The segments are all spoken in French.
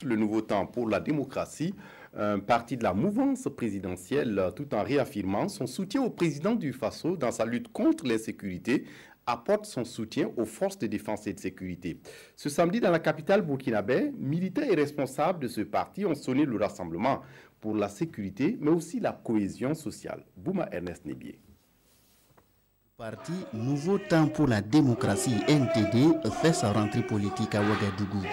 Le Nouveau Temps pour la démocratie, un parti de la mouvance présidentielle, tout en réaffirmant son soutien au président du Faso dans sa lutte contre l'insécurité, apporte son soutien aux forces de défense et de sécurité. Ce samedi, dans la capitale burkinabé, militants et responsables de ce parti ont sonné le rassemblement pour la sécurité, mais aussi la cohésion sociale. Bouma Ernest Nébié. Le parti Nouveau Temps pour la démocratie NTD fait sa rentrée politique à Ouagadougou.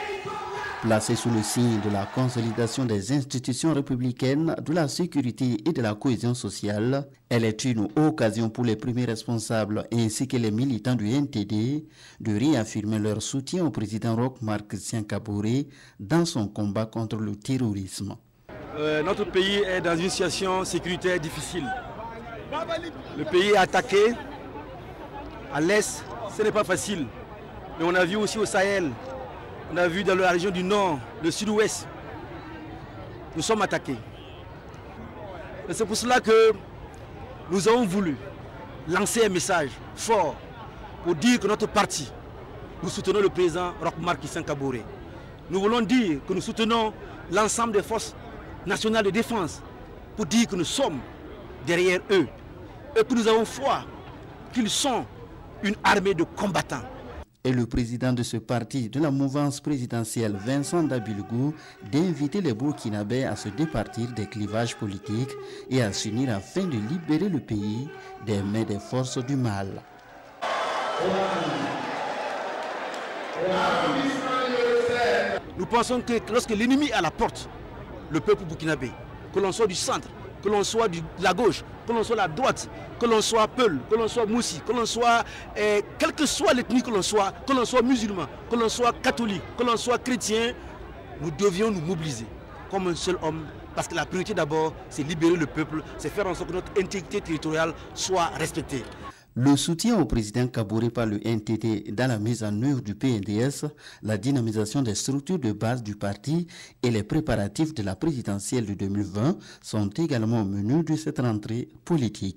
Placé sous le signe de la consolidation des institutions républicaines, de la sécurité et de la cohésion sociale, elle est une occasion pour les premiers responsables ainsi que les militants du NTD de réaffirmer leur soutien au président Roch-Marc Christian Kaboré dans son combat contre le terrorisme. Notre pays est dans une situation sécuritaire difficile. Le pays est attaqué. À l'est, ce n'est pas facile. Mais on a vu aussi au Sahel. On a vu dans la région du Nord, le Sud-Ouest, nous sommes attaqués. C'est pour cela que nous avons voulu lancer un message fort pour dire que notre parti, nous soutenons le président Roch-Marc Christian Kaboré. Nous voulons dire que nous soutenons l'ensemble des forces nationales de défense pour dire que nous sommes derrière eux et que nous avons foi qu'ils sont une armée de combattants. Et le président de ce parti de la mouvance présidentielle, Vincent Dabilgou, d'inviter les Burkinabés à se départir des clivages politiques et à s'unir afin de libérer le pays des mains des forces du mal. Nous pensons que lorsque l'ennemi est à la porte, le peuple burkinabé, que l'on soit du centre, que l'on soit de la gauche, que l'on soit la droite, que l'on soit Peul, que l'on soit Moussi, que l'on soit, quelle que soit l'ethnie que l'on soit musulman, que l'on soit catholique, que l'on soit chrétien, nous devions nous mobiliser comme un seul homme, parce que la priorité d'abord, c'est libérer le peuple, c'est faire en sorte que notre intégrité territoriale soit respectée. Le soutien au président Kaboré par le NTD dans la mise en œuvre du PNDS, la dynamisation des structures de base du parti et les préparatifs de la présidentielle de 2020 sont également au menu de cette rentrée politique.